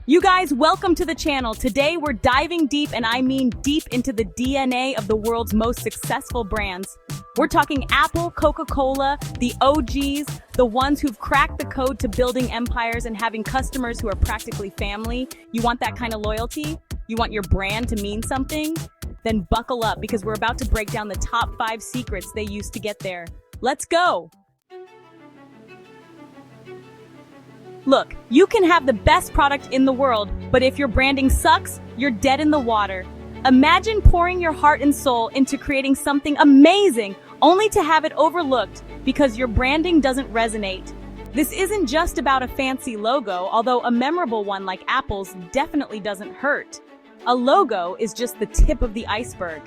You guys, welcome to the channel. Today we're diving deep, and I mean deep, into the DNA of the world's most successful brands. We're talking Apple, Coca-Cola, the OGs, the ones who've cracked the code to building empires and having customers who are practically family. You want that kind of loyalty? You want your brand to mean something? Then buckle up, because we're about to break down the top 5 secrets they used to get there. Let's go! Look, you can have the best product in the world, but if your branding sucks, you're dead in the water. Imagine pouring your heart and soul into creating something amazing, only to have it overlooked because your branding doesn't resonate. This isn't just about a fancy logo, although a memorable one like Apple's definitely doesn't hurt. A logo is just the tip of the iceberg.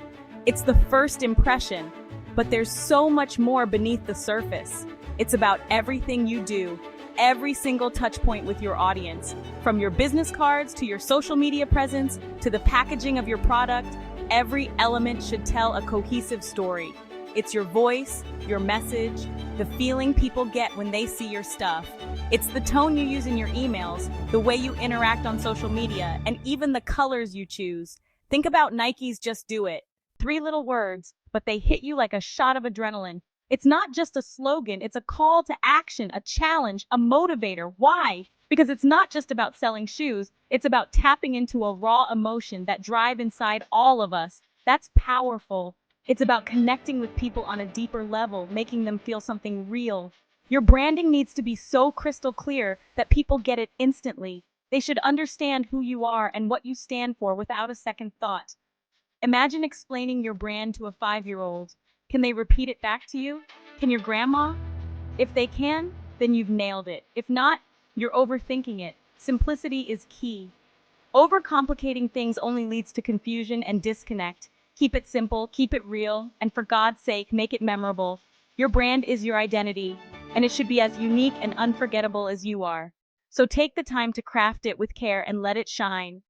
It's the first impression, but there's so much more beneath the surface. It's about everything you do. Every single touch point with your audience, from your business cards to your social media presence to the packaging of your product, every element should tell a cohesive story. It's your voice, your message, the feeling people get when they see your stuff. It's the tone you use in your emails, the way you interact on social media, and even the colors you choose. Think about Nike's Just Do It. 3 little words, but they hit you like a shot of adrenaline. It's not just a slogan, it's a call to action, a challenge, a motivator. Why? Because it's not just about selling shoes, it's about tapping into a raw emotion that drives inside all of us. That's powerful. It's about connecting with people on a deeper level, making them feel something real. Your branding needs to be so crystal clear that people get it instantly. They should understand who you are and what you stand for without a second thought. Imagine explaining your brand to a 5-year-old. Can they repeat it back to you? Can your grandma? If they can, then you've nailed it. If not, you're overthinking it. Simplicity is key. Overcomplicating things only leads to confusion and disconnect. Keep it simple, keep it real, and for God's sake, make it memorable. Your brand is your identity, and it should be as unique and unforgettable as you are. So take the time to craft it with care and let it shine.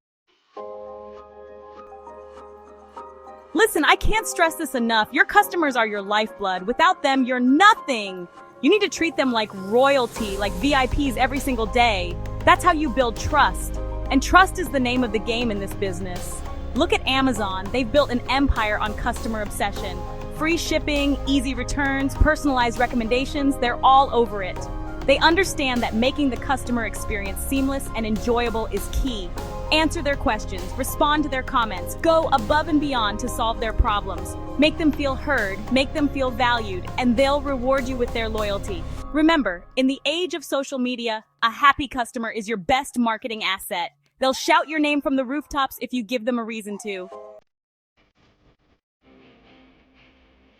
Listen, I can't stress this enough. Your customers are your lifeblood. Without them, you're nothing. You need to treat them like royalty, like VIPs every single day. That's how you build trust. And trust is the name of the game in this business. Look at Amazon. They've built an empire on customer obsession. Free shipping, easy returns, personalized recommendations, they're all over it. They understand that making the customer experience seamless and enjoyable is key. Answer their questions, respond to their comments, go above and beyond to solve their problems. Make them feel heard, make them feel valued, and they'll reward you with their loyalty. Remember, in the age of social media, a happy customer is your best marketing asset. They'll shout your name from the rooftops if you give them a reason to.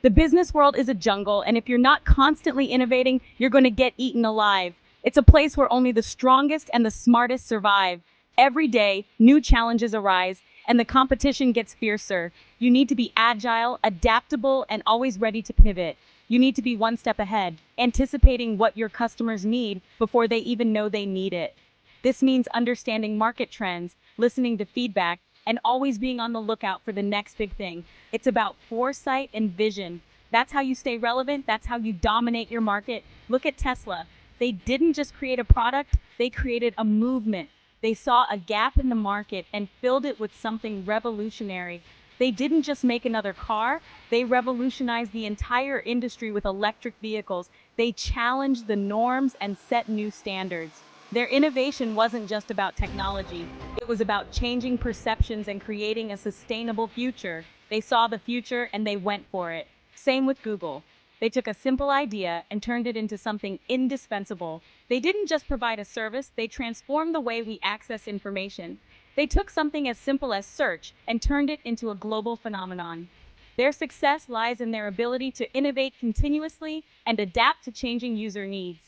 The business world is a jungle, and if you're not constantly innovating, you're going to get eaten alive. It's a place where only the strongest and the smartest survive. Every day, new challenges arise, and the competition gets fiercer. You need to be agile, adaptable, and always ready to pivot. You need to be one step ahead, anticipating what your customers need before they even know they need it. This means understanding market trends, listening to feedback, and always being on the lookout for the next big thing. It's about foresight and vision. That's how you stay relevant. That's how you dominate your market. Look at Tesla. They didn't just create a product, they created a movement. They saw a gap in the market and filled it with something revolutionary. They didn't just make another car, they revolutionized the entire industry with electric vehicles. They challenged the norms and set new standards. Their innovation wasn't just about technology, it was about changing perceptions and creating a sustainable future. They saw the future and they went for it. Same with Google. They took a simple idea and turned it into something indispensable. They didn't just provide a service, they transformed the way we access information. They took something as simple as search and turned it into a global phenomenon. Their success lies in their ability to innovate continuously and adapt to changing user needs.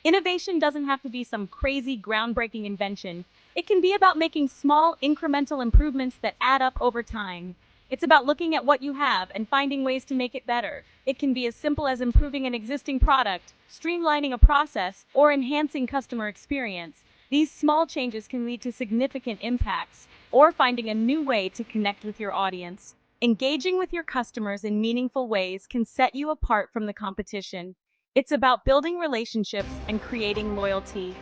Innovation doesn't have to be some crazy, groundbreaking invention. It can be about making small, incremental improvements that add up over time. It's about looking at what you have and finding ways to make it better. It can be as simple as improving an existing product, streamlining a process, or enhancing customer experience. These small changes can lead to significant impacts, or finding a new way to connect with your audience. Engaging with your customers in meaningful ways can set you apart from the competition. It's about building relationships and creating loyalty.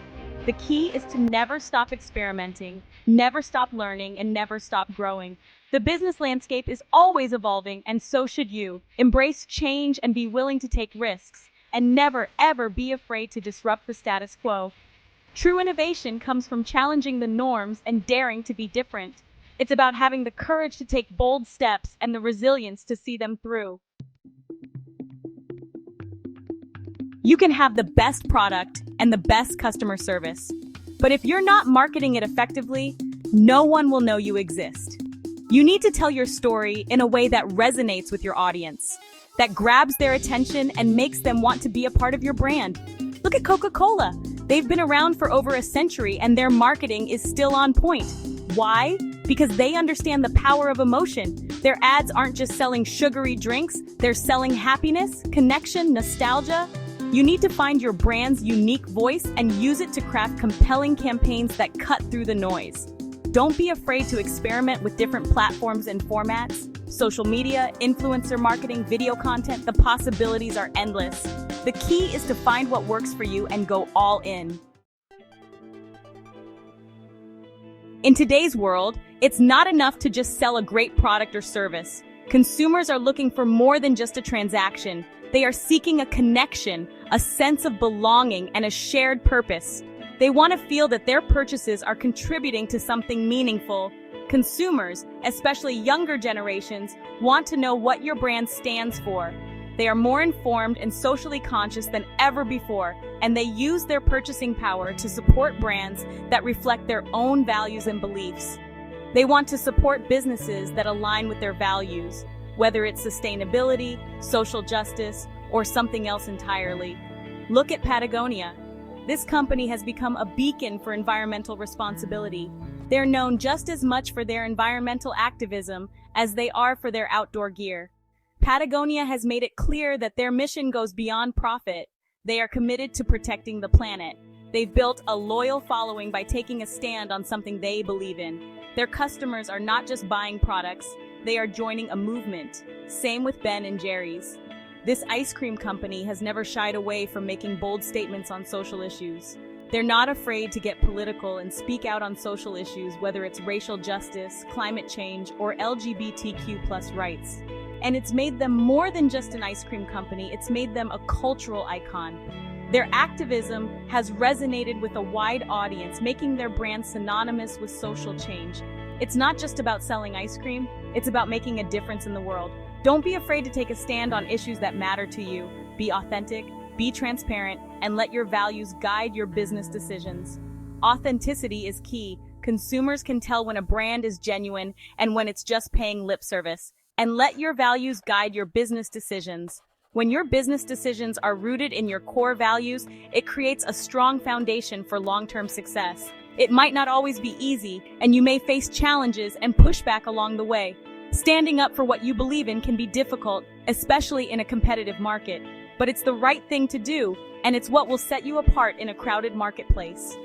The key is to never stop experimenting, never stop learning, and never stop growing. The business landscape is always evolving, and so should you. Embrace change and be willing to take risks, and never, ever be afraid to disrupt the status quo. True innovation comes from challenging the norms and daring to be different. It's about having the courage to take bold steps and the resilience to see them through. You can have the best product and the best customer service, but if you're not marketing it effectively, no one will know you exist. You need to tell your story in a way that resonates with your audience, that grabs their attention and makes them want to be a part of your brand. Look at Coca-Cola. They've been around for over a century and their marketing is still on point. Why? Because they understand the power of emotion. Their ads aren't just selling sugary drinks, they're selling happiness, connection, nostalgia. You need to find your brand's unique voice and use it to craft compelling campaigns that cut through the noise. Don't be afraid to experiment with different platforms and formats. Social media, influencer marketing, video content, the possibilities are endless. The key is to find what works for you and go all in. In today's world, it's not enough to just sell a great product or service. Consumers are looking for more than just a transaction. They are seeking a connection, a sense of belonging, and a shared purpose. They want to feel that their purchases are contributing to something meaningful. Consumers, especially younger generations, want to know what your brand stands for. They are more informed and socially conscious than ever before, and they use their purchasing power to support brands that reflect their own values and beliefs. They want to support businesses that align with their values, whether it's sustainability, social justice, or something else entirely. Look at Patagonia. This company has become a beacon for environmental responsibility. They're known just as much for their environmental activism as they are for their outdoor gear. Patagonia has made it clear that their mission goes beyond profit. They are committed to protecting the planet. They've built a loyal following by taking a stand on something they believe in. Their customers are not just buying products, they are joining a movement. Same with Ben and Jerry's. This ice cream company has never shied away from making bold statements on social issues. They're not afraid to get political and speak out on social issues, whether it's racial justice, climate change, or LGBTQ+ rights. And it's made them more than just an ice cream company, it's made them a cultural icon. Their activism has resonated with a wide audience, making their brand synonymous with social change. It's not just about selling ice cream, it's about making a difference in the world. Don't be afraid to take a stand on issues that matter to you. Be authentic, be transparent, and let your values guide your business decisions. Authenticity is key. Consumers can tell when a brand is genuine and when it's just paying lip service. And let your values guide your business decisions. When your business decisions are rooted in your core values, it creates a strong foundation for long-term success. It might not always be easy, and you may face challenges and pushback along the way. Standing up for what you believe in can be difficult, especially in a competitive market. But it's the right thing to do, and it's what will set you apart in a crowded marketplace.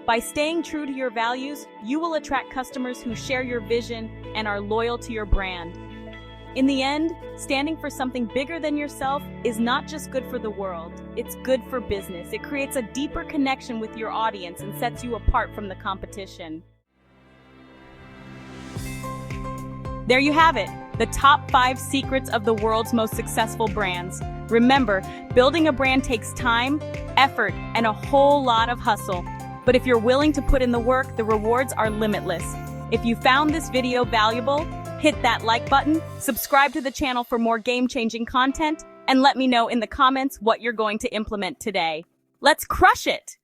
By staying true to your values, you will attract customers who share your vision and are loyal to your brand. In the end, standing for something bigger than yourself is not just good for the world, it's good for business. It creates a deeper connection with your audience and sets you apart from the competition. There you have it, the top 5 secrets of the world's most successful brands. Remember, building a brand takes time, effort, and a whole lot of hustle. But if you're willing to put in the work, the rewards are limitless. If you found this video valuable, hit that like button, subscribe to the channel for more game-changing content, and let me know in the comments what you're going to implement today. Let's crush it!